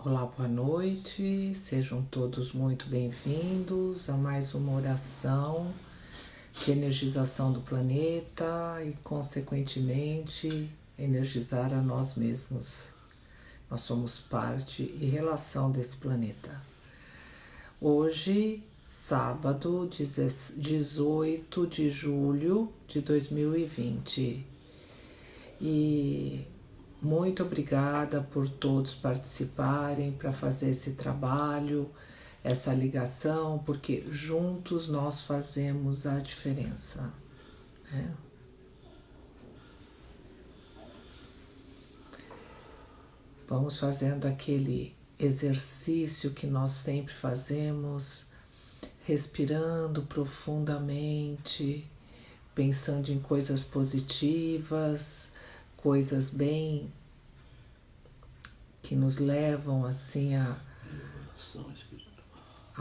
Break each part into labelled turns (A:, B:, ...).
A: Olá, boa noite, sejam todos muito bem-vindos a mais uma oração de energização do planeta e, consequentemente, energizar a nós mesmos. Nós somos parte e relação desse planeta. Hoje, sábado, 18 de julho de 2020. E muito obrigada por todos participarem para fazer esse trabalho, essa ligação, porque juntos nós fazemos a diferença, né? Vamos fazendo aquele exercício que nós sempre fazemos, respirando profundamente, pensando em coisas positivas, coisas bem que nos levam assim a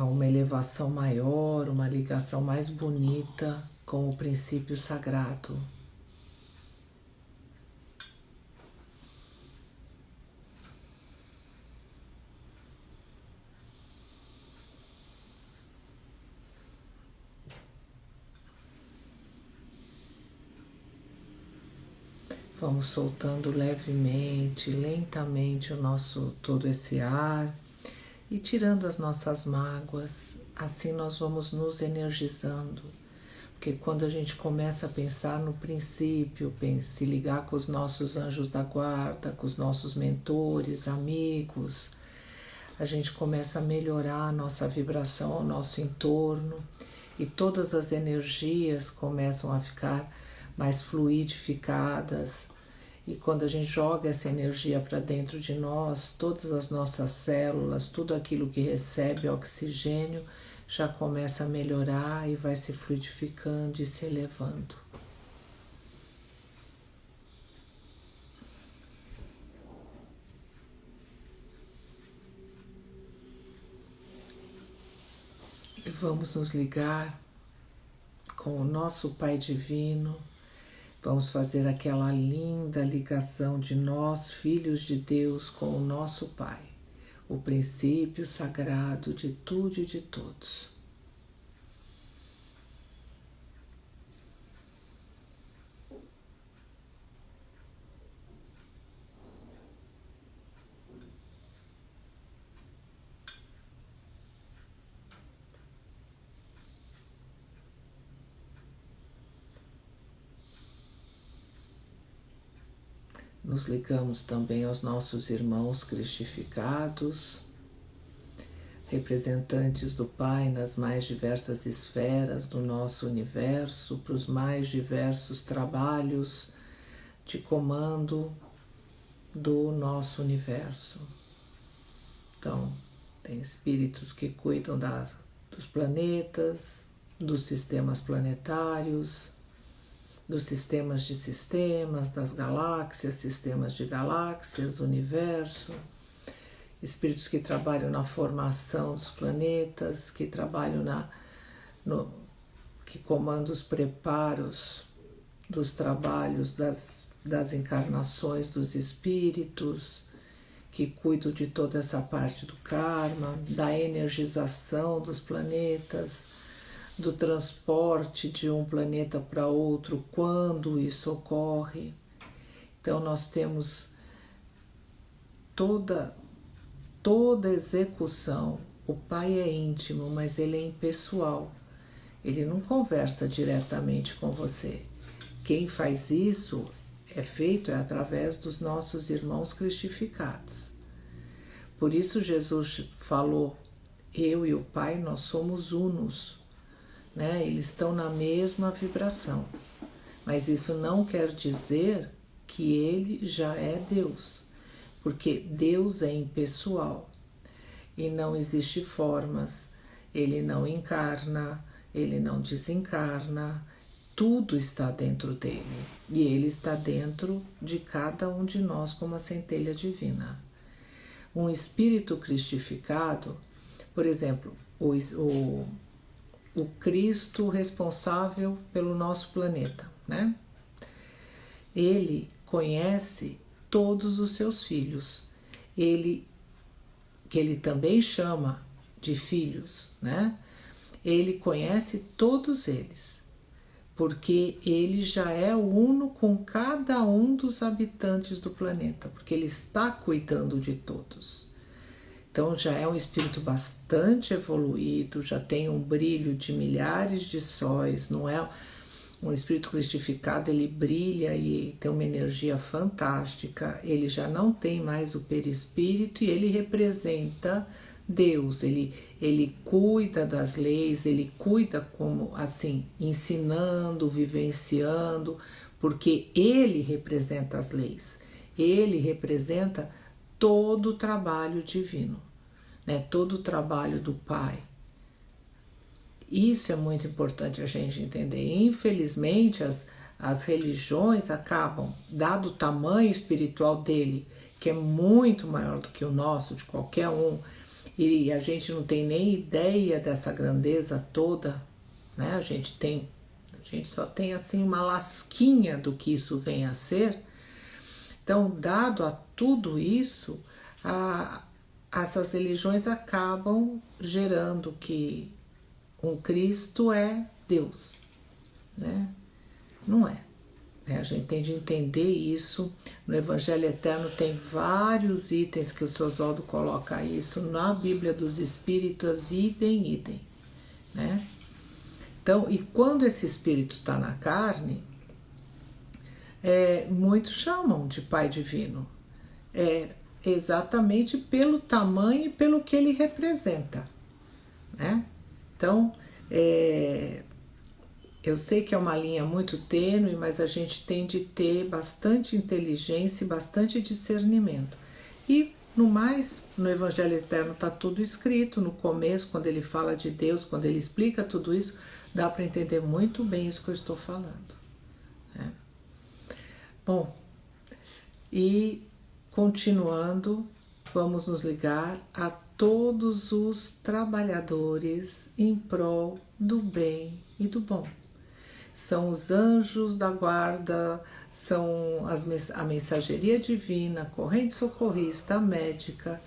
A: uma elevação maior, uma ligação mais bonita com o princípio sagrado. Vamos soltando levemente, lentamente todo esse ar e tirando as nossas mágoas. Assim nós vamos nos energizando, porque quando a gente começa a pensar no princípio, se ligar com os nossos anjos da guarda, com os nossos mentores, amigos, a gente começa a melhorar a nossa vibração ao nosso entorno e todas as energias começam a ficar mais fluidificadas. E quando a gente joga essa energia para dentro de nós, todas as nossas células, tudo aquilo que recebe oxigênio já começa a melhorar e vai se fluidificando e se elevando. E vamos nos ligar com o nosso Pai Divino. Vamos fazer aquela linda ligação de nós, filhos de Deus, com o nosso Pai, o princípio sagrado de tudo e de todos. Nos ligamos também aos nossos irmãos cristificados, representantes do Pai nas mais diversas esferas do nosso universo, para os mais diversos trabalhos de comando do nosso universo. Então, tem espíritos que cuidam dos planetas, dos sistemas planetários, dos sistemas de sistemas, das galáxias, sistemas de galáxias, universo, espíritos que trabalham na formação dos planetas, que trabalham que comandam os preparos dos trabalhos das encarnações dos espíritos, que cuidam de toda essa parte do karma, da energização dos planetas, do transporte de um planeta para outro, quando isso ocorre. Então nós temos toda execução. O Pai é íntimo, mas ele é impessoal. Ele não conversa diretamente com você. Quem faz isso é através dos nossos irmãos cristificados. Por isso Jesus falou, eu e o Pai, nós somos unos. Né? Eles estão na mesma vibração, mas isso não quer dizer que ele já é Deus, porque Deus é impessoal e não existe formas, ele não encarna, ele não desencarna, tudo está dentro dele e ele está dentro de cada um de nós como a centelha divina. Um espírito cristificado, por exemplo, o Cristo responsável pelo nosso planeta, né? Ele conhece todos os seus filhos. Ele que ele também chama de filhos, né? Ele conhece todos eles, porque ele já é uno com cada um dos habitantes do planeta, porque ele está cuidando de todos. Então já é um espírito bastante evoluído, já tem um brilho de milhares de sóis, não é um espírito cristificado, ele brilha e tem uma energia fantástica, ele já não tem mais o perispírito e ele representa Deus, ele cuida das leis, ele cuida como assim, ensinando, vivenciando, porque ele representa as leis, ele representa todo o trabalho divino, né? Todo o trabalho do Pai. Isso é muito importante a gente entender. Infelizmente, as religiões acabam, dado o tamanho espiritual dele, que é muito maior do que o nosso, de qualquer um, e a gente não tem nem ideia dessa grandeza toda, né? A gente só tem assim uma lasquinha do que isso vem a ser. Então, dado a tudo isso, essas religiões acabam gerando que um Cristo é Deus, né? Não é. A gente tem de entender isso. No Evangelho Eterno tem vários itens que o Sr. Oswaldo coloca isso. Na Bíblia dos Espíritos, idem, né? Então, e quando esse espírito está na carne, muitos chamam de Pai Divino. Exatamente pelo tamanho e pelo que ele representa, né? Então, eu sei que é uma linha muito tênue, mas a gente tem de ter bastante inteligência e bastante discernimento. E, no mais, no Evangelho Eterno está tudo escrito, no começo, quando ele fala de Deus, quando ele explica tudo isso, dá para entender muito bem isso que eu estou falando, né? Bom, e continuando, vamos nos ligar a todos os trabalhadores em prol do bem e do bom. São os anjos da guarda, são a mensageria divina, a corrente socorrista, a médica,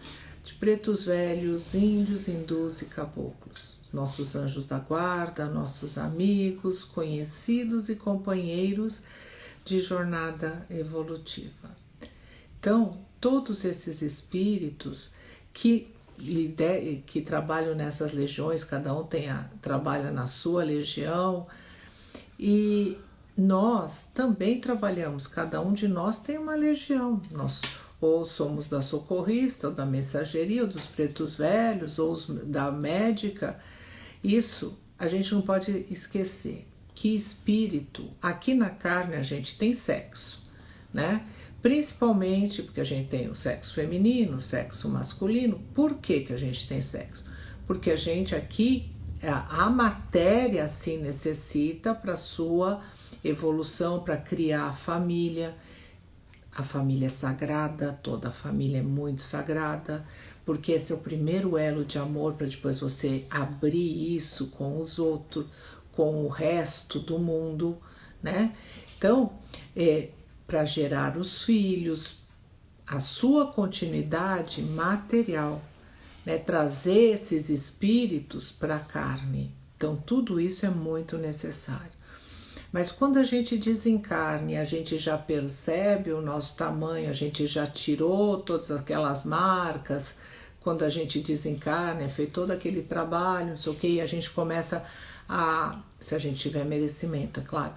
A: de pretos velhos, índios, hindus e caboclos. Nossos anjos da guarda, nossos amigos, conhecidos e companheiros de jornada evolutiva. Então, todos esses espíritos que trabalham nessas legiões, cada um trabalha na sua legião, e nós também trabalhamos, cada um de nós tem uma legião, nós ou somos da socorrista, ou da mensageria, ou dos pretos velhos, ou da médica. Isso a gente não pode esquecer, que espírito, aqui na carne a gente tem sexo, né? Principalmente porque a gente tem o sexo feminino, o sexo masculino. Por que a gente tem sexo? Porque a gente aqui, a matéria assim necessita para sua evolução, para criar a família. A família é sagrada, toda a família é muito sagrada, porque esse é o primeiro elo de amor para depois você abrir isso com os outros, com o resto do mundo, né? Então, para gerar os filhos, a sua continuidade material, né? Trazer esses espíritos para a carne. Então, tudo isso é muito necessário. Mas quando a gente desencarne, a gente já percebe o nosso tamanho, a gente já tirou todas aquelas marcas. Quando a gente desencarna, fez todo aquele trabalho, não sei o que, e a gente começa se a gente tiver merecimento, é claro,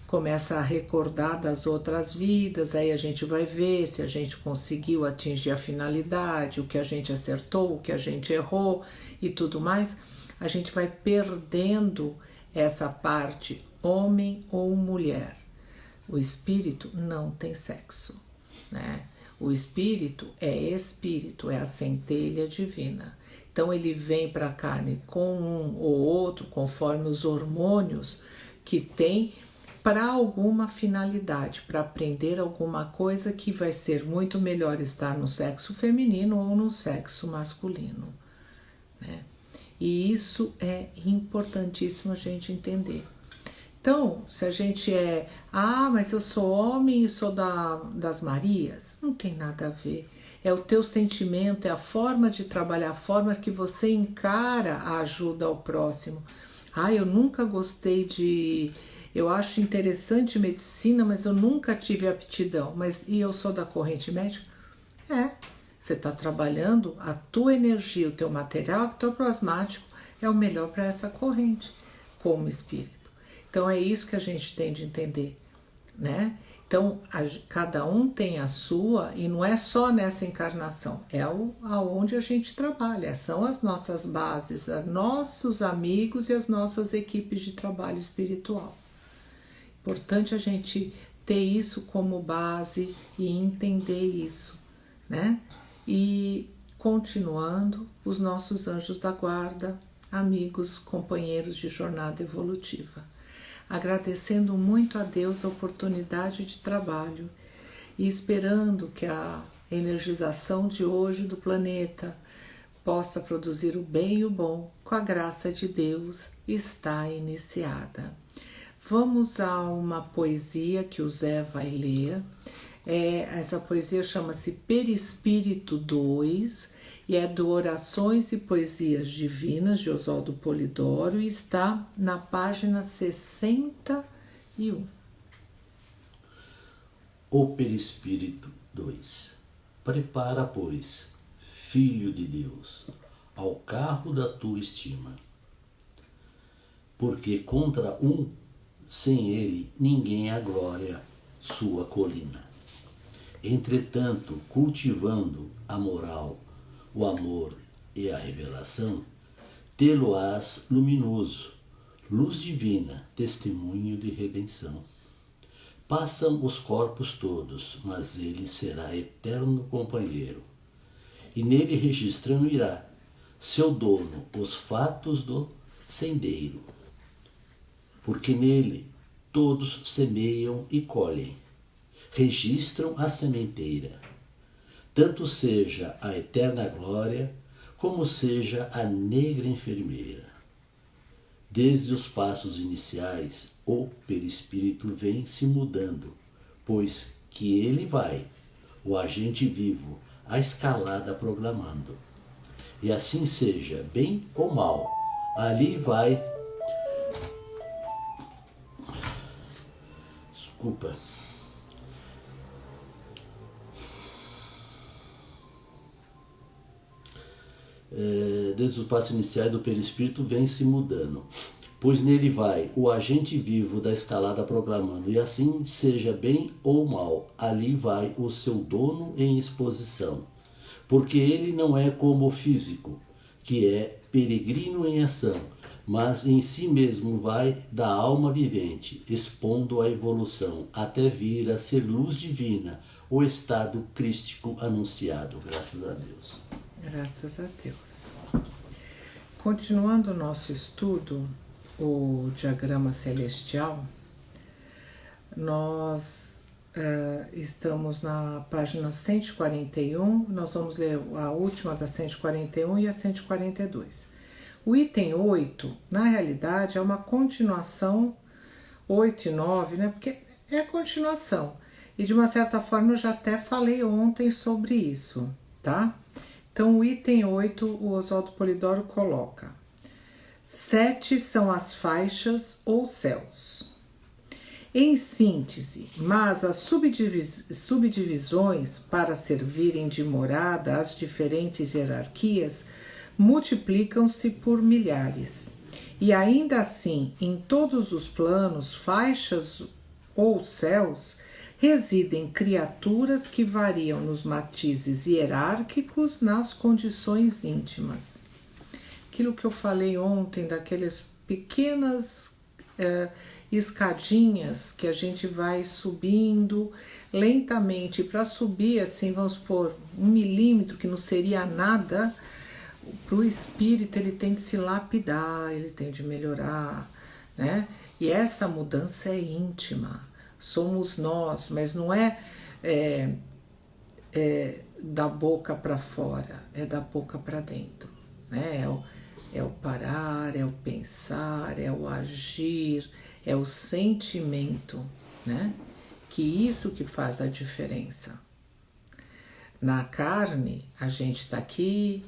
A: começa a recordar das outras vidas, aí a gente vai ver se a gente conseguiu atingir a finalidade, o que a gente acertou, o que a gente errou e tudo mais. A gente vai perdendo essa parte homem ou mulher. O espírito não tem sexo, né? O espírito é a centelha divina. Então ele vem para a carne com um ou outro, conforme os hormônios que tem, para alguma finalidade, para aprender alguma coisa que vai ser muito melhor estar no sexo feminino ou no sexo masculino, né? E isso é importantíssimo a gente entender. Então, se a gente mas eu sou homem e sou das Marias, não tem nada a ver. é o teu sentimento, é a forma de trabalhar, a forma que você encara a ajuda ao próximo. Eu nunca gostei de... Eu acho interessante medicina, mas eu nunca tive aptidão. E eu sou da corrente médica? Você está trabalhando a tua energia, o teu material ectoplasmático é o melhor para essa corrente, como espírito. Então é isso que a gente tem de entender, né? Então cada um tem a sua, e não é só nessa encarnação, é aonde a gente trabalha, são as nossas bases, os nossos amigos e as nossas equipes de trabalho espiritual. Importante a gente ter isso como base e entender isso, né? E continuando, os nossos anjos da guarda, amigos, companheiros de jornada evolutiva. Agradecendo muito a Deus a oportunidade de trabalho e esperando que a energização de hoje do planeta possa produzir o bem e o bom, com a graça de Deus, está iniciada. Vamos a uma poesia que o Zé vai ler. Essa poesia chama-se Perispírito 2 e é do Orações e Poesias Divinas, de Oswaldo Polidoro, e está na página 61.
B: O Perispírito 2. Prepara, pois, Filho de Deus, ao carro da tua estima, porque contra sem ele ninguém glória sua colina. Entretanto, cultivando a moral, o amor e a revelação, tê-lo-ás luminoso, luz divina, testemunho de redenção. Passam os corpos todos, mas ele será eterno companheiro, e nele registrando irá seu dono os fatos do sendeiro, porque nele todos semeiam e colhem, registram a sementeira, tanto seja a eterna glória, como seja a negra enfermeira. Desde os passos iniciais, o perispírito vem se mudando, pois que ele vai, o agente vivo, a escalada programando. E assim seja, bem ou mal, ali vai... Desde os passos iniciais do perispírito vem se mudando, pois nele vai o agente vivo da escalada proclamando, e assim seja bem ou mal, ali vai o seu dono em exposição, porque ele não é como o físico, que é peregrino em ação, mas em si mesmo vai da alma vivente, expondo a evolução, até vir a ser luz divina, o estado crístico anunciado. Graças a Deus.
A: Graças a Deus. Continuando o nosso estudo, o diagrama celestial, nós estamos na página 141, nós vamos ler a última da 141 e a 142. O item 8, na realidade, é uma continuação, 8 e 9, né? Porque é a continuação. E de uma certa forma eu já até falei ontem sobre isso, tá? Então, o item 8, o Oswaldo Polidoro coloca: 7 são as faixas ou céus. Em síntese, mas as subdivisões para servirem de morada às diferentes hierarquias multiplicam-se por milhares. E ainda assim, em todos os planos, faixas ou céus, residem criaturas que variam nos matizes hierárquicos nas condições íntimas. Aquilo que eu falei ontem, daquelas pequenas escadinhas que a gente vai subindo lentamente. Para subir, assim, vamos supor, 1 milímetro, que não seria nada, para o espírito ele tem que se lapidar, ele tem de melhorar, né? E essa mudança é íntima. Somos nós, mas não é da boca para fora, é da boca para dentro, né? É o parar, é o pensar, é o agir, é o sentimento, né? Que isso que faz a diferença. Na carne, a gente está aqui,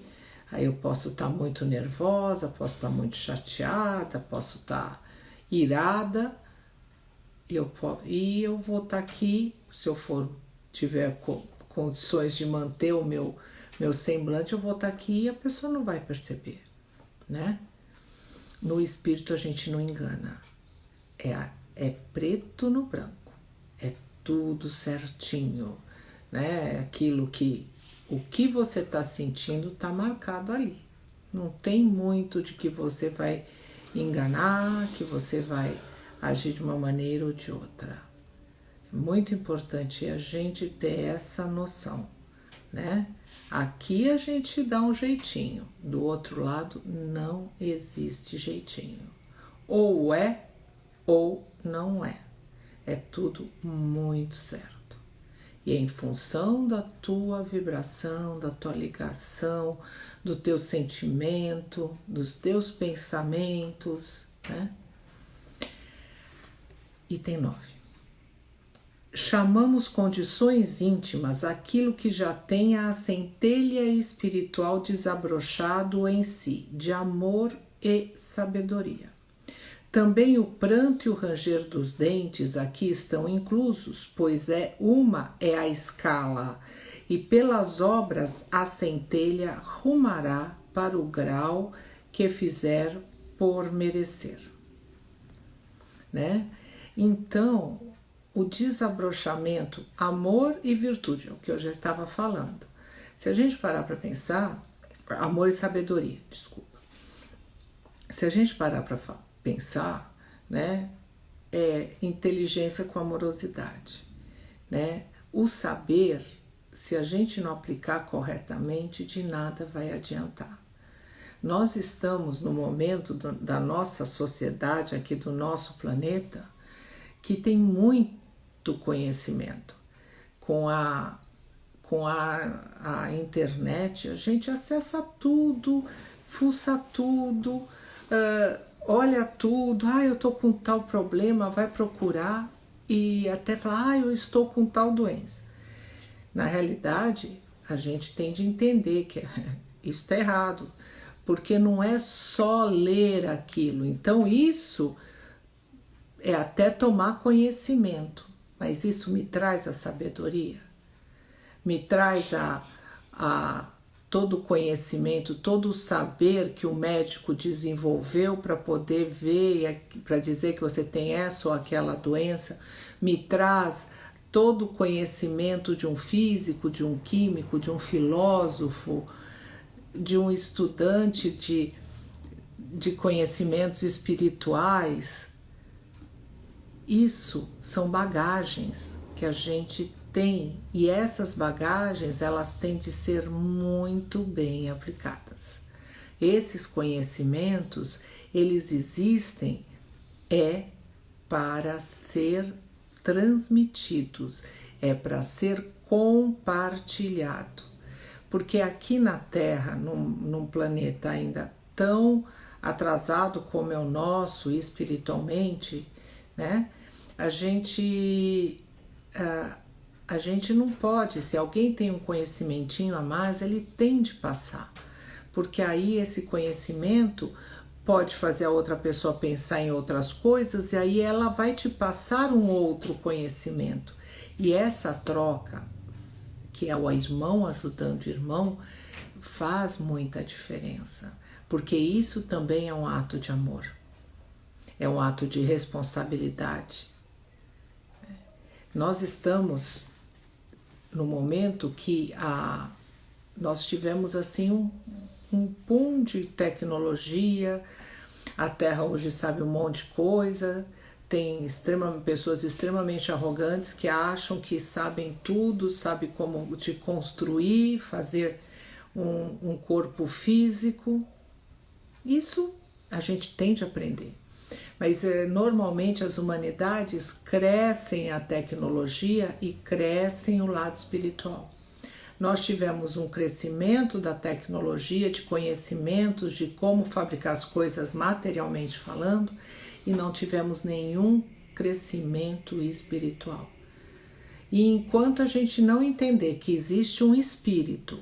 A: aí eu posso estar muito nervosa, posso estar muito chateada, posso estar irada, e eu vou estar aqui, se eu tiver condições de manter o meu semblante, eu vou estar aqui e a pessoa não vai perceber, né? No espírito a gente não engana, é preto no branco, é tudo certinho, né? O que você está sentindo está marcado ali, não tem muito de que você vai enganar, que você vai agir de uma maneira ou de outra. É muito importante a gente ter essa noção, né? Aqui a gente dá um jeitinho, do outro lado não existe jeitinho. Ou é ou não é. É tudo muito certo. E é em função da tua vibração, da tua ligação, do teu sentimento, dos teus pensamentos, né? Item 9. Chamamos condições íntimas aquilo que já tem a centelha espiritual desabrochado em si, de amor e sabedoria. Também o pranto e o ranger dos dentes aqui estão inclusos, pois é a escala, e pelas obras a centelha rumará para o grau que fizer por merecer, né? Então, o desabrochamento, amor e virtude, é o que eu já estava falando. Se a gente parar para pensar, amor e sabedoria, desculpa. Se a gente parar para pensar, né, é inteligência com amorosidade, né? O saber, se a gente não aplicar corretamente, de nada vai adiantar. Nós estamos no momento da nossa sociedade, aqui do nosso planeta, que tem muito conhecimento. Com a internet, a gente acessa tudo, fuça tudo, olha tudo, eu estou com tal problema, vai procurar e até falar, eu estou com tal doença. Na realidade, a gente tem de entender que isso está errado, porque não é só ler aquilo. Então, isso é até tomar conhecimento, mas isso me traz a sabedoria, me traz todo o conhecimento, todo o saber que o médico desenvolveu para poder ver, para dizer que você tem essa ou aquela doença, me traz todo o conhecimento de um físico, de um químico, de um filósofo, de um estudante de conhecimentos espirituais. Isso são bagagens que a gente tem, e essas bagagens elas têm de ser muito bem aplicadas. Esses conhecimentos, eles existem para ser transmitidos, para ser compartilhado. Porque aqui na Terra, num planeta ainda tão atrasado como é o nosso espiritualmente, né? A gente não pode, se alguém tem um conhecimentinho a mais, ele tem de passar, porque aí esse conhecimento pode fazer a outra pessoa pensar em outras coisas e aí ela vai te passar um outro conhecimento. E essa troca, que é o irmão ajudando o irmão, faz muita diferença, porque isso também é um ato de amor, é um ato de responsabilidade. Nós estamos no momento que nós tivemos assim um boom de tecnologia, a Terra hoje sabe um monte de coisa, tem pessoas extremamente arrogantes que acham que sabem tudo, sabem como te construir, fazer um corpo físico. Isso a gente tem de aprender. Mas normalmente as humanidades crescem a tecnologia e crescem o lado espiritual. Nós tivemos um crescimento da tecnologia, de conhecimentos de como fabricar as coisas materialmente falando, e não tivemos nenhum crescimento espiritual. E enquanto a gente não entender que existe um espírito,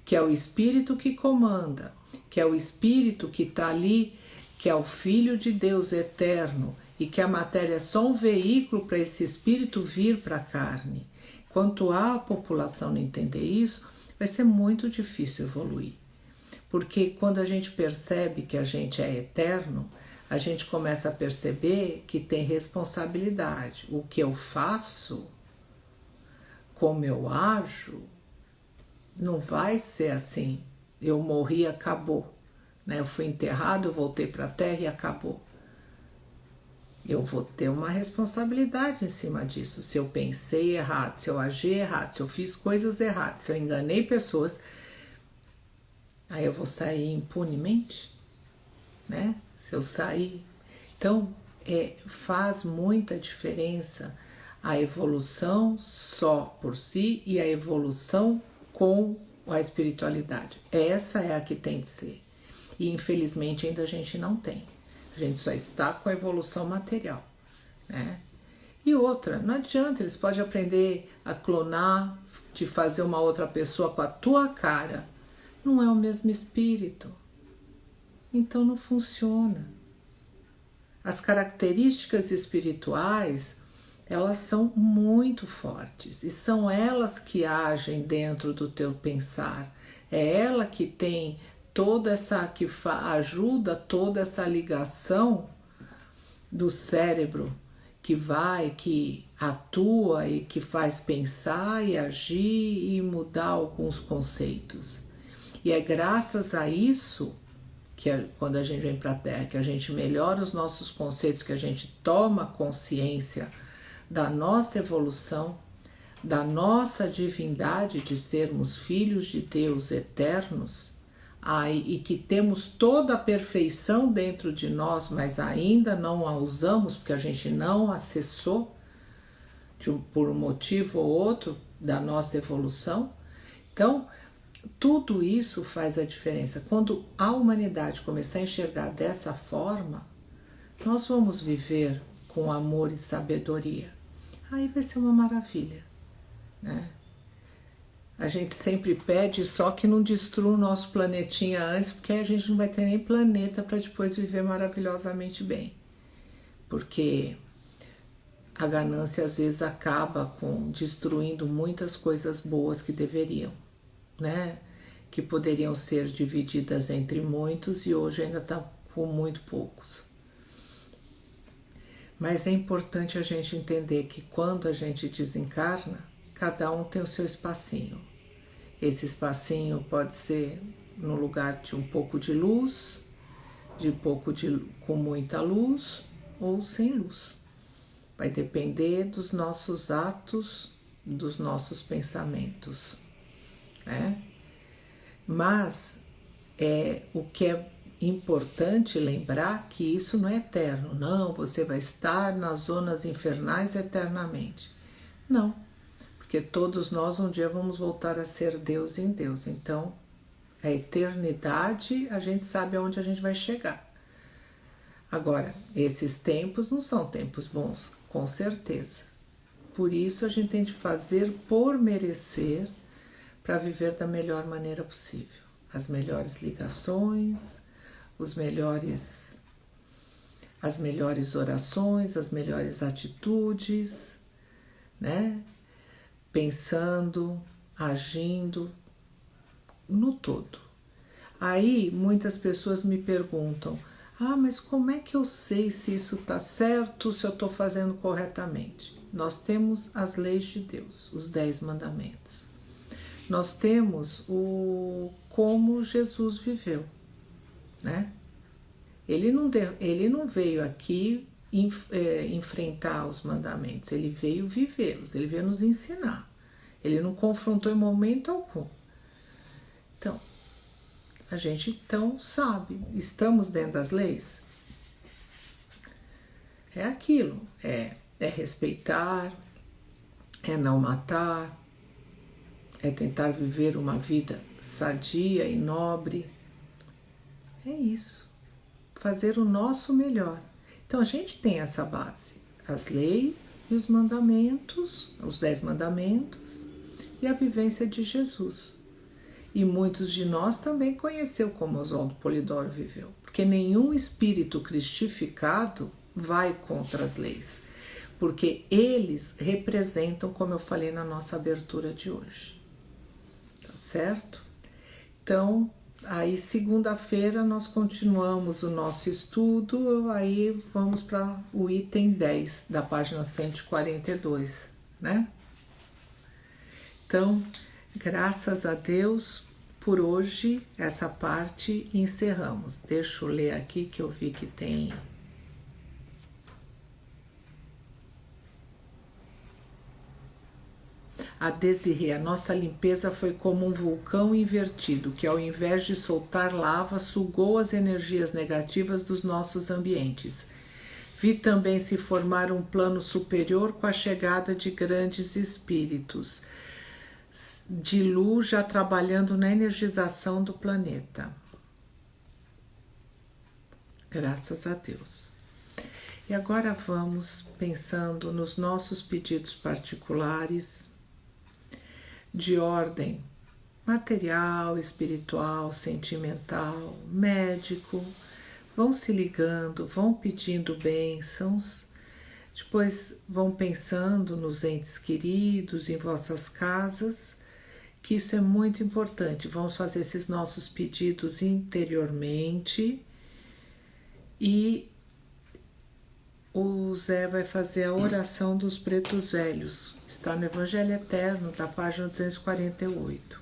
A: que é o espírito que comanda, que é o espírito que está ali, que é o Filho de Deus eterno, e que a matéria é só um veículo para esse espírito vir para a carne. Enquanto a população não entender isso, vai ser muito difícil evoluir. Porque quando a gente percebe que a gente é eterno, a gente começa a perceber que tem responsabilidade. O que eu faço, como eu ajo, não vai ser assim. Eu morri e acabou. Né? Eu fui enterrado, eu voltei para a terra e acabou. Eu vou ter uma responsabilidade em cima disso. Se eu pensei errado, se eu agi errado, se eu fiz coisas erradas, se eu enganei pessoas, aí eu vou sair impunemente, né? Se eu sair. Então, faz muita diferença a evolução só por si e a evolução com a espiritualidade. Essa é a que tem de ser. E infelizmente ainda a gente não tem. A gente só está com a evolução material, né? E outra, não adianta, eles podem aprender a clonar, de fazer uma outra pessoa com a tua cara. Não é o mesmo espírito. Então não funciona. As características espirituais, elas são muito fortes. E são elas que agem dentro do teu pensar. É ela que tem toda essa, que ajuda toda essa ligação do cérebro que atua e que faz pensar e agir e mudar alguns conceitos. E é graças a isso que quando a gente vem para a Terra, que a gente melhora os nossos conceitos, que a gente toma consciência da nossa evolução, da nossa divindade de sermos filhos de Deus eternos, e que temos toda a perfeição dentro de nós, mas ainda não a usamos porque a gente não acessou por um motivo ou outro da nossa evolução. Então, tudo isso faz a diferença. Quando a humanidade começar a enxergar dessa forma, nós vamos viver com amor e sabedoria. Aí vai ser uma maravilha, né? A gente sempre pede só que não destrua o nosso planetinha antes, porque a gente não vai ter nem planeta para depois viver maravilhosamente bem. Porque a ganância às vezes acaba destruindo muitas coisas boas que deveriam, né? Que poderiam ser divididas entre muitos e hoje ainda está com muito poucos. Mas é importante a gente entender que quando a gente desencarna, cada um tem o seu espacinho. Esse espacinho pode ser no lugar de um pouco de luz, com muita luz ou sem luz. Vai depender dos nossos atos, dos nossos pensamentos, né? Mas o que é importante lembrar que isso não é eterno. Não, você vai estar nas zonas infernais eternamente. Não, porque todos nós um dia vamos voltar a ser Deus em Deus. Então, a eternidade, a gente sabe aonde a gente vai chegar. Agora, esses tempos não são tempos bons, com certeza. Por isso a gente tem de fazer por merecer, para viver da melhor maneira possível. As melhores ligações, as melhores orações, as melhores atitudes, né? Pensando, agindo, no todo. Aí muitas pessoas me perguntam: mas como é que eu sei se isso está certo, se eu estou fazendo corretamente? Nós temos as leis de Deus, os 10 mandamentos. Nós temos como Jesus viveu, né? Ele não veio aqui enfrentar os mandamentos, ele veio vivê-los, ele veio nos ensinar. Ele não confrontou em momento algum. Então, a gente sabe, estamos dentro das leis? É aquilo, é respeitar, é não matar, é tentar viver uma vida sadia e nobre. É isso, fazer o nosso melhor. Então a gente tem essa base, as leis e os mandamentos, os 10 mandamentos e a vivência de Jesus. E muitos de nós também conheceu como Oswaldo Polidoro viveu, porque nenhum espírito cristificado vai contra as leis, porque eles representam, como eu falei na nossa abertura de hoje. Tá certo? Então, aí segunda-feira nós continuamos o nosso estudo, aí vamos para o item 10 da página 142, né? Então, graças a Deus, por hoje, essa parte encerramos. Deixa eu ler aqui que eu vi que tem... A Desirê, a nossa limpeza foi como um vulcão invertido, que ao invés de soltar lava, sugou as energias negativas dos nossos ambientes. Vi também se formar um plano superior com a chegada de grandes espíritos de luz já trabalhando na energização do planeta. Graças a Deus. E agora vamos pensando nos nossos pedidos particulares de ordem material, espiritual, sentimental, médico. Vão se ligando, vão pedindo bênçãos. Depois vão pensando nos entes queridos, em vossas casas, que isso é muito importante. Vamos fazer esses nossos pedidos interiormente e o Zé vai fazer a oração dos pretos velhos. Está no Evangelho Eterno, da página 248.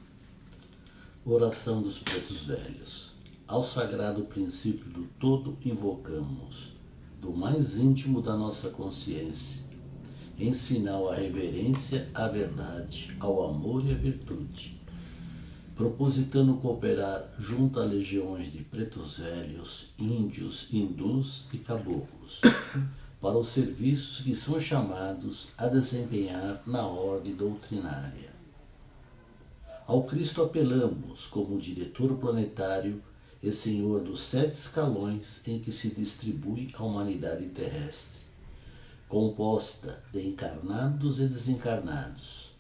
B: Oração dos pretos velhos. Ao sagrado princípio do todo invocamos, do mais íntimo da nossa consciência, em sinal à reverência, à verdade, ao amor e à virtude, propositando cooperar junto a legiões de pretos velhos, índios, hindus e caboclos, para os serviços que são chamados a desempenhar na ordem doutrinária. Ao Cristo apelamos como diretor planetário e senhor dos 7 escalões em que se distribui a humanidade terrestre, composta de encarnados e desencarnados,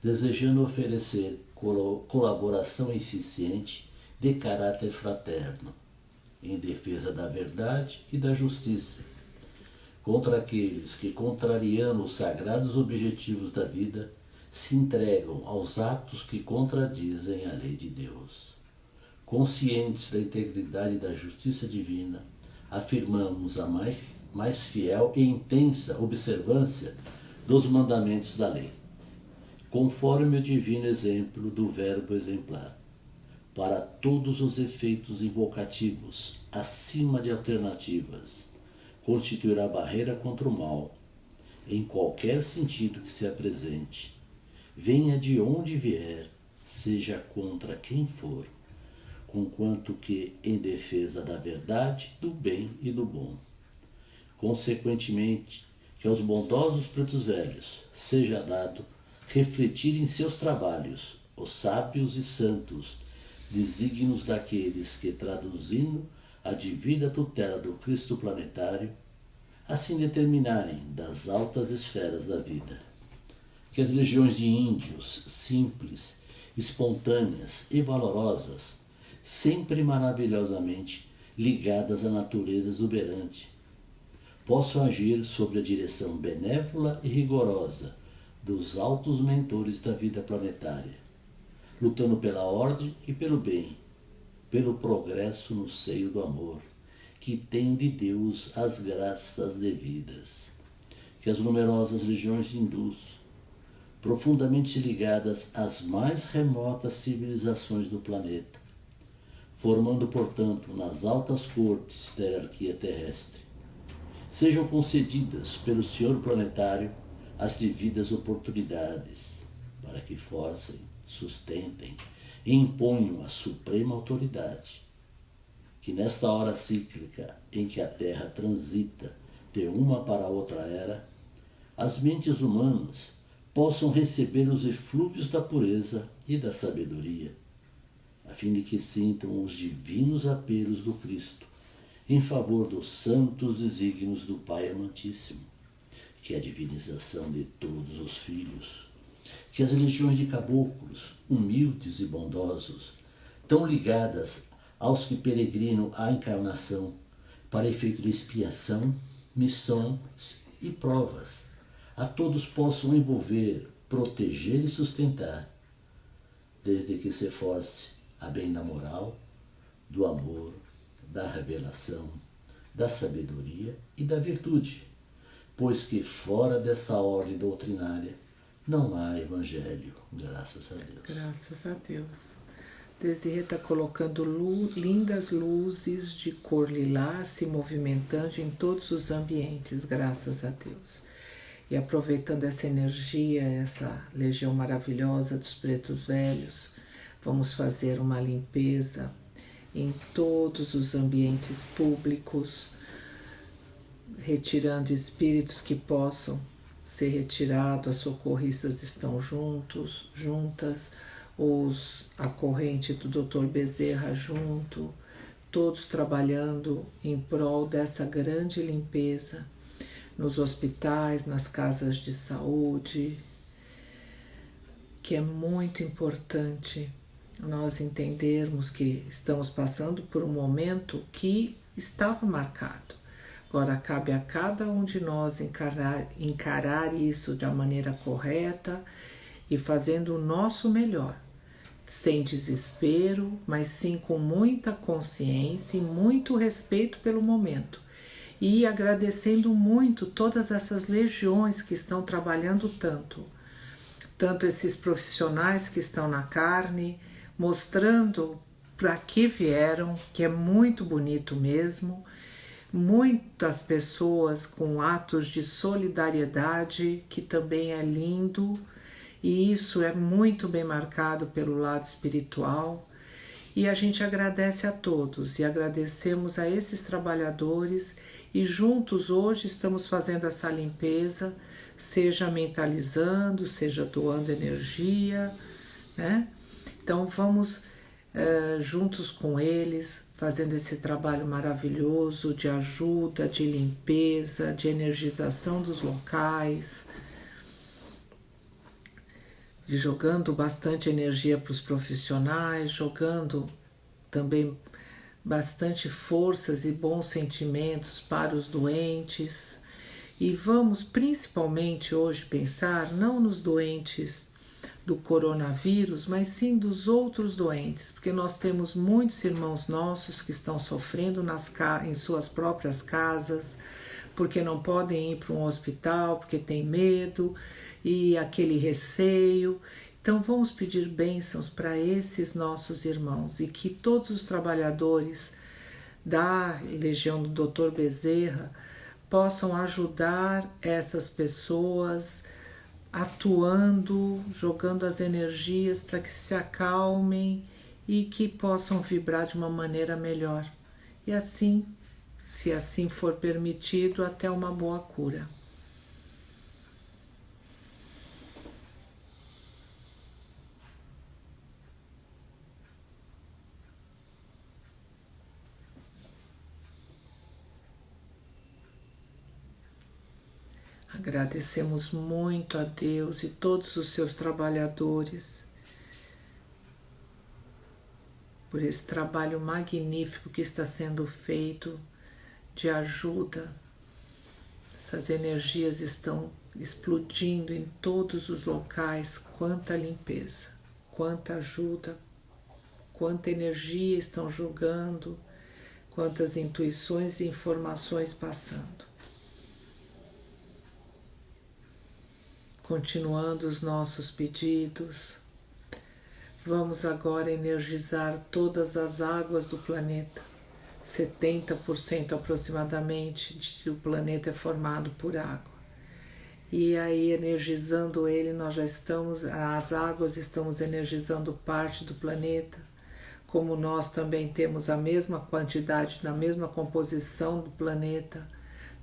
B: desejando oferecer colaboração eficiente de caráter fraterno, em defesa da verdade e da justiça, contra aqueles que, contrariando os sagrados objetivos da vida, se entregam aos atos que contradizem a lei de Deus. Conscientes da integridade e da justiça divina, afirmamos a mais fiel e intensa observância dos mandamentos da lei, conforme o divino exemplo do verbo exemplar, para todos os efeitos invocativos, acima de alternativas, constituirá barreira contra o mal, em qualquer sentido que se apresente, venha de onde vier, seja contra quem for, conquanto que em defesa da verdade, do bem e do bom. Consequentemente, que aos bondosos pretos velhos seja dado refletir em seus trabalhos os sábios e santos desígnios daqueles que, traduzindo a divina tutela do Cristo planetário, assim determinarem das altas esferas da vida. Que as legiões de índios, simples, espontâneas e valorosas, sempre maravilhosamente ligadas à natureza exuberante, possam agir sob a direção benévola e rigorosa dos altos mentores da vida planetária, lutando pela ordem e pelo bem, pelo progresso no seio do amor, que tem de Deus as graças devidas. Que as numerosas legiões hindus, profundamente ligadas às mais remotas civilizações do planeta, formando, portanto, nas altas cortes da hierarquia terrestre, sejam concedidas pelo Senhor planetário as devidas oportunidades, para que forcem, sustentem e imponham a suprema autoridade, que nesta hora cíclica em que a Terra transita de uma para outra era, as mentes humanas possam receber os eflúvios da pureza e da sabedoria, a fim de que sintam os divinos apelos do Cristo em favor dos santos desígnios do Pai Amantíssimo, que é a divinização de todos os filhos, que as legiões de caboclos, humildes e bondosos, tão ligadas aos que peregrinam à encarnação para efeito de expiação, missões e provas, a todos possam envolver, proteger e sustentar, desde que se force a bem da moral, do amor, da revelação, da sabedoria e da virtude, pois que fora dessa ordem doutrinária não há evangelho, graças a Deus.
A: Graças a Deus. Desirê está colocando lindas luzes de cor lilás se movimentando em todos os ambientes, graças a Deus. E aproveitando essa energia, essa legião maravilhosa dos pretos velhos, vamos fazer uma limpeza em todos os ambientes públicos, retirando espíritos que possam ser retirados. As socorristas estão juntas, a corrente do Dr. Bezerra junto, todos trabalhando em prol dessa grande limpeza nos hospitais, nas casas de saúde, que é muito importante nós entendermos que estamos passando por um momento que estava marcado. Agora cabe a cada um de nós encarar isso da maneira correta e fazendo o nosso melhor, sem desespero, mas sim com muita consciência e muito respeito pelo momento. E agradecendo muito todas essas legiões que estão trabalhando tanto esses profissionais que estão na carne, mostrando para que vieram, que é muito bonito mesmo, muitas pessoas com atos de solidariedade, que também é lindo, e isso é muito bem marcado pelo lado espiritual. E a gente agradece a todos e agradecemos a esses trabalhadores, e juntos hoje estamos fazendo essa limpeza, seja mentalizando, seja doando energia, né? Então vamos juntos com eles, fazendo esse trabalho maravilhoso de ajuda, de limpeza, de energização dos locais, de jogando bastante energia para os profissionais, jogando também bastante forças e bons sentimentos para os doentes. E vamos principalmente hoje pensar não nos doentes do coronavírus, mas sim dos outros doentes, porque nós temos muitos irmãos nossos que estão sofrendo em suas próprias casas, porque não podem ir para um hospital, porque tem medo e aquele receio. Então vamos pedir bênçãos para esses nossos irmãos e que todos os trabalhadores da Legião do Dr. Bezerra possam ajudar essas pessoas, atuando, jogando as energias para que se acalmem e que possam vibrar de uma maneira melhor. E assim, se assim for permitido, até uma boa cura. Agradecemos muito a Deus e todos os seus trabalhadores por esse trabalho magnífico que está sendo feito de ajuda. Essas energias estão explodindo em todos os locais. Quanta limpeza, quanta ajuda, quanta energia estão jogando, quantas intuições e informações passando. Continuando os nossos pedidos, vamos agora energizar todas as águas do planeta. 70% aproximadamente do planeta é formado por água. E aí, energizando ele, nós já estamos, as águas estamos energizando parte do planeta. Como nós também temos a mesma quantidade, na mesma composição do planeta,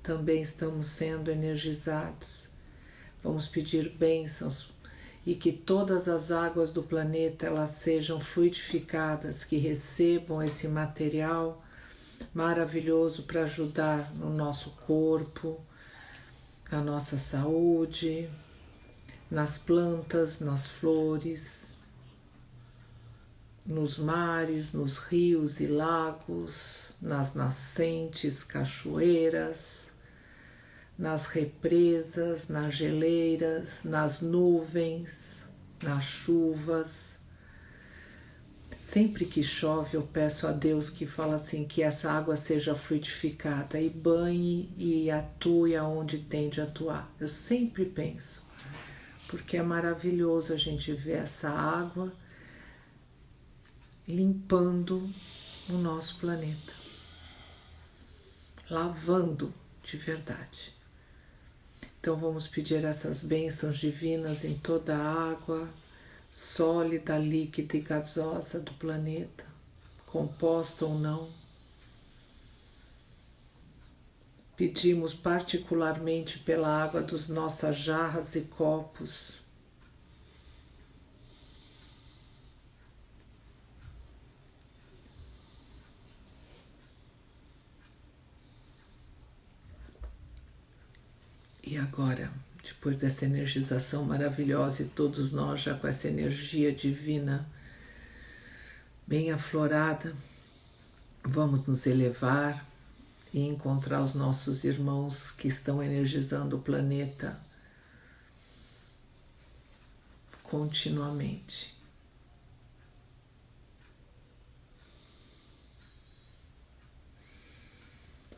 A: também estamos sendo energizados. Vamos pedir bênçãos e que todas as águas do planeta elas sejam fluidificadas, que recebam esse material maravilhoso para ajudar no nosso corpo, a nossa saúde, nas plantas, nas flores, nos mares, nos rios e lagos, nas nascentes, cachoeiras, nas represas, nas geleiras, nas nuvens, nas chuvas. Sempre que chove, eu peço a Deus que fala assim, que essa água seja frutificada e banhe e atue aonde tem de atuar. Eu sempre penso, porque é maravilhoso a gente ver essa água limpando o nosso planeta, lavando de verdade. Então vamos pedir essas bênçãos divinas em toda a água sólida, líquida e gasosa do planeta, composta ou não. Pedimos particularmente pela água das nossas jarras e copos. E agora, depois dessa energização maravilhosa e todos nós já com essa energia divina bem aflorada, vamos nos elevar e encontrar os nossos irmãos que estão energizando o planeta continuamente.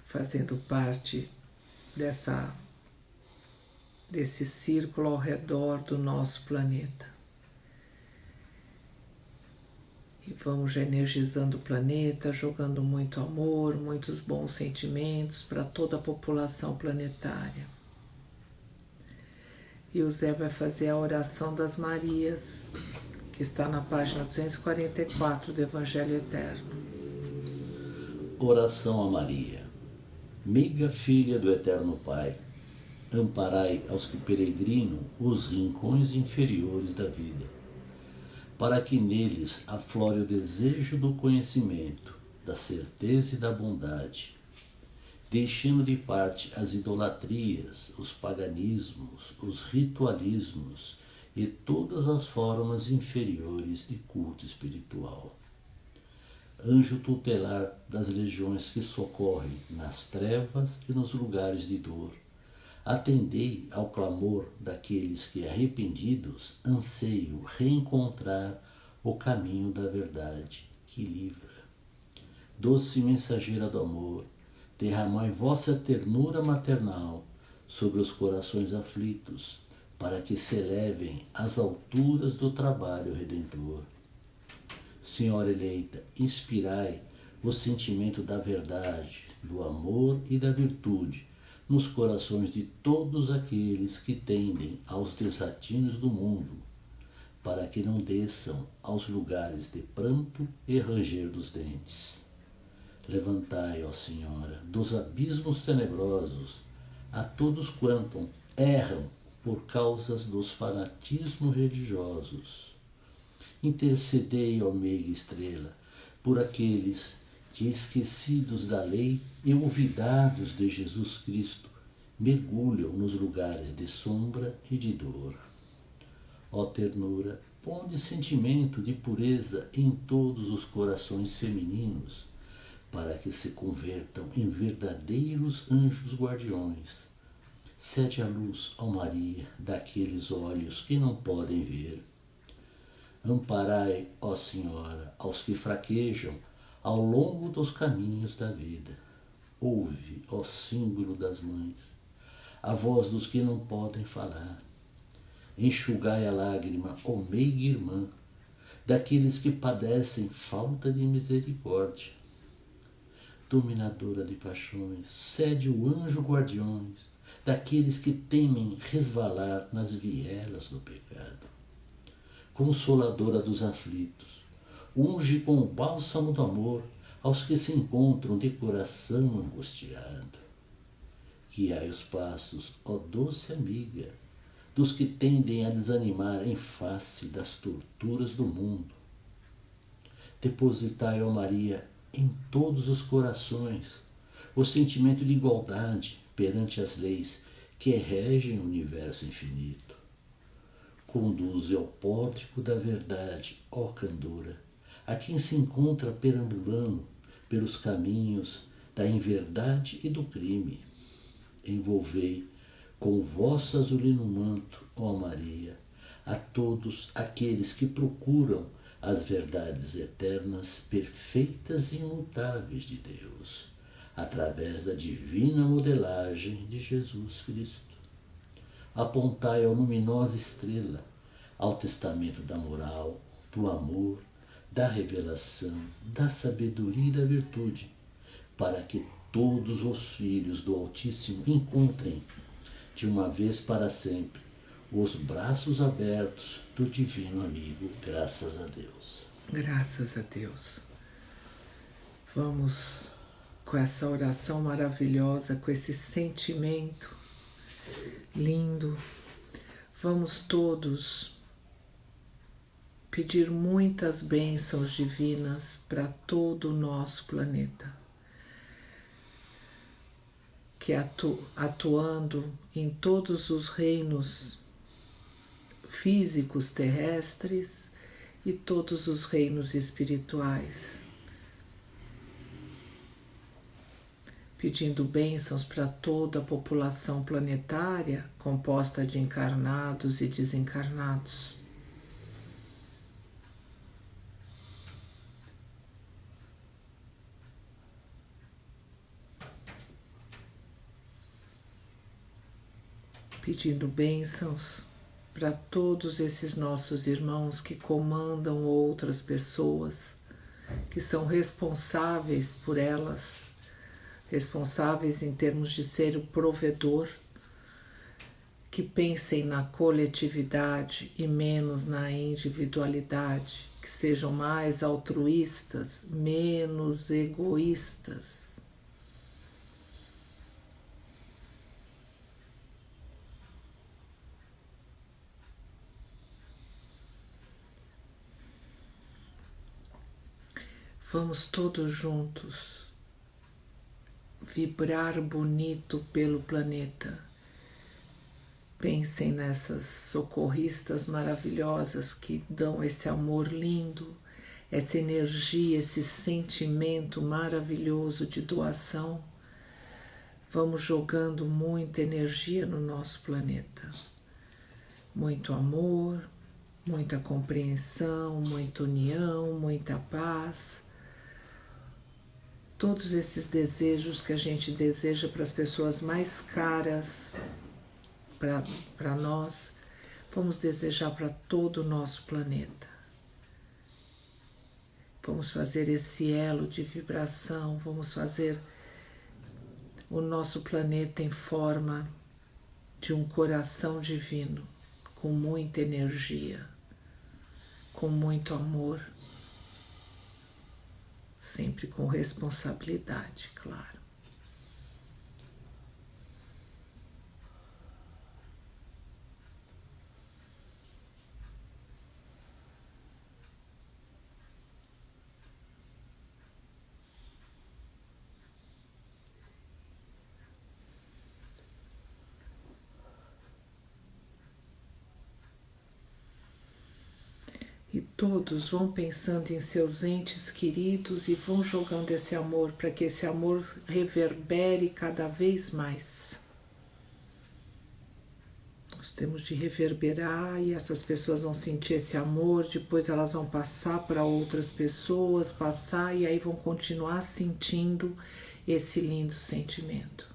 A: Fazendo parte desse círculo ao redor do nosso planeta. E vamos já energizando o planeta, jogando muito amor, muitos bons sentimentos para toda a população planetária. E o Zé vai fazer a oração das Marias, que está na página 244 do Evangelho Eterno.
B: Oração a Maria. Meiga filha do Eterno Pai, amparai aos que peregrinam os rincões inferiores da vida, para que neles aflore o desejo do conhecimento, da certeza e da bondade, deixando de parte as idolatrias, os paganismos, os ritualismos e todas as formas inferiores de culto espiritual. Anjo tutelar das legiões que socorrem nas trevas e nos lugares de dor, atendei ao clamor daqueles que, arrependidos, anseiam reencontrar o caminho da verdade que livra. Doce mensageira do amor, derramai vossa ternura maternal sobre os corações aflitos, para que se elevem às alturas do trabalho redentor. Senhora eleita, inspirai o sentimento da verdade, do amor e da virtude nos corações de todos aqueles que tendem aos desatinos do mundo, para que não desçam aos lugares de pranto e ranger dos dentes. Levantai, ó Senhora, dos abismos tenebrosos a todos quantos erram por causas dos fanatismos religiosos. Intercedei, ó meiga estrela, por aqueles que, esquecidos da lei e olvidados de Jesus Cristo, mergulham nos lugares de sombra e de dor. Ó ternura, ponde sentimento de pureza em todos os corações femininos, para que se convertam em verdadeiros anjos guardiões. Cede a luz, ó Maria, daqueles olhos que não podem ver. Amparai, ó Senhora, aos que fraquejam ao longo dos caminhos da vida. Ouve, ó símbolo das mães, a voz dos que não podem falar. Enxugai a lágrima, ó meiga irmã, daqueles que padecem falta de misericórdia. Dominadora de paixões, cede o anjo guardiões daqueles que temem resvalar nas vielas do pecado. Consoladora dos aflitos, unge com o bálsamo do amor aos que se encontram de coração angustiado. Guiai os passos, ó doce amiga, dos que tendem a desanimar em face das torturas do mundo. Depositai, ó Maria, em todos os corações o sentimento de igualdade perante as leis que regem o universo infinito. Conduze ao pórtico da verdade, ó candura, a quem se encontra perambulando pelos caminhos da inverdade e do crime. Envolvei com o vosso azulino manto, ó Maria, a todos aqueles que procuram as verdades eternas, perfeitas e imutáveis de Deus, através da divina modelagem de Jesus Cristo. Apontai a luminosa estrela, ao testamento da moral, do amor, da revelação, da sabedoria e da virtude, para que todos os filhos do Altíssimo encontrem, de uma vez para sempre, os braços abertos do Divino Amigo, graças a Deus.
A: Graças a Deus. Vamos com essa oração maravilhosa, com esse sentimento lindo, vamos todos pedir muitas bênçãos divinas para todo o nosso planeta, que atuando em todos os reinos físicos terrestres e todos os reinos espirituais, pedindo bênçãos para toda a população planetária composta de encarnados e desencarnados. Pedindo bênçãos para todos esses nossos irmãos que comandam outras pessoas, que são responsáveis por elas, responsáveis em termos de ser o provedor, que pensem na coletividade e menos na individualidade, que sejam mais altruístas, menos egoístas. Vamos todos juntos vibrar bonito pelo planeta. Pensem nessas socorristas maravilhosas que dão esse amor lindo, essa energia, esse sentimento maravilhoso de doação. Vamos jogando muita energia no nosso planeta. Muito amor, muita compreensão, muita união, muita paz. Todos esses desejos que a gente deseja para as pessoas mais caras para nós, vamos desejar para todo o nosso planeta. Vamos fazer esse elo de vibração, vamos fazer o nosso planeta em forma de um coração divino, com muita energia, com muito amor. Sempre com responsabilidade, claro. E todos vão pensando em seus entes queridos e vão jogando esse amor para que esse amor reverbere cada vez mais. Nós temos de reverberar e essas pessoas vão sentir esse amor, depois elas vão passar para outras pessoas, e aí vão continuar sentindo esse lindo sentimento.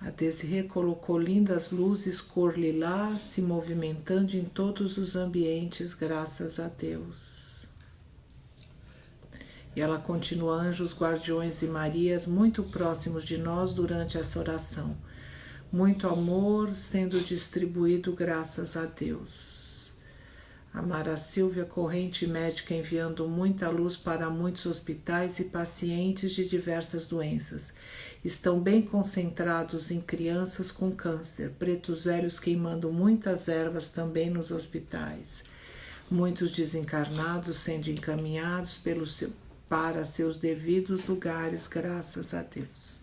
A: A Desirê colocou lindas luzes cor lilás se movimentando em todos os ambientes, graças a Deus. E ela continua: anjos, guardiões e Marias muito próximos de nós durante essa oração. Muito amor sendo distribuído, graças a Deus. A Mara Silvia, corrente médica, enviando muita luz para muitos hospitais e pacientes de diversas doenças. Estão bem concentrados em crianças com câncer, pretos velhos queimando muitas ervas também nos hospitais. muitos desencarnados sendo encaminhados para seus devidos lugares, graças a Deus.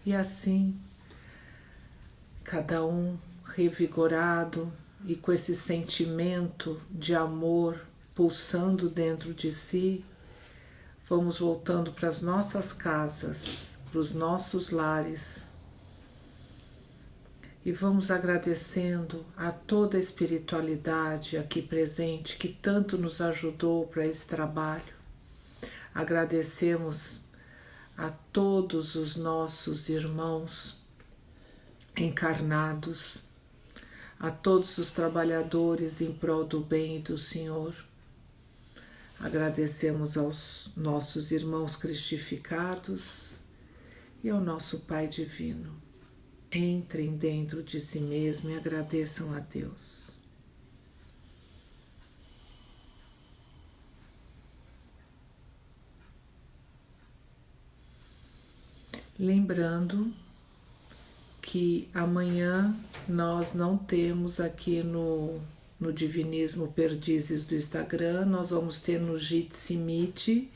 A: E assim, cada um revigorado e com esse sentimento de amor pulsando dentro de si, vamos voltando para as nossas casas, para os nossos lares, e vamos agradecendo a toda a espiritualidade aqui presente que tanto nos ajudou para esse trabalho. Agradecemos a todos os nossos irmãos encarnados, a todos os trabalhadores em prol do bem e do Senhor. Agradecemos aos nossos irmãos cristificados e ao nosso Pai Divino. Entrem dentro de si mesmo e agradeçam a Deus. Lembrando que amanhã nós não temos aqui no Divinismo Perdizes do Instagram, nós vamos ter no Jitsi Meet,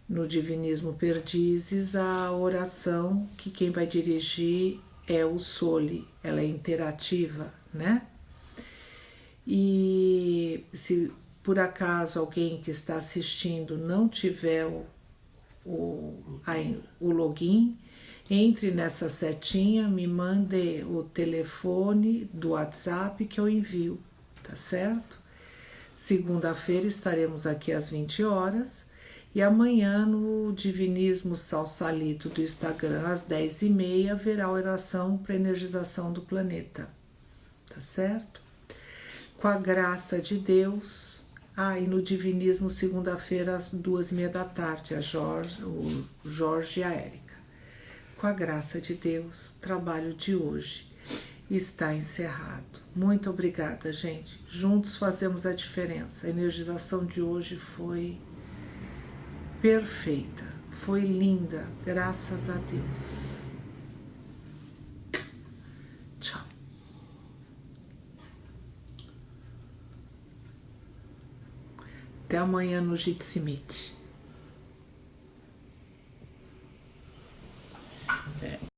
A: no Divinismo Perdizes, a oração que quem vai dirigir é o Soli, ela é interativa, né? E se por acaso alguém que está assistindo não tiver o login, entre nessa setinha, me mande o telefone do WhatsApp que eu envio, tá certo? Segunda-feira estaremos aqui às 20 horas e amanhã no Divinismo Salsalito do Instagram, às 10h30, haverá oração para energização do planeta, tá certo? Com a graça de Deus. E no Divinismo, segunda-feira, às 2h30 o Jorge e a Érica. Com a graça de Deus, o trabalho de hoje está encerrado. Muito obrigada, gente. Juntos fazemos a diferença. A energização de hoje foi perfeita, foi linda, graças a Deus. Tchau. Até amanhã no Jitsi Meet.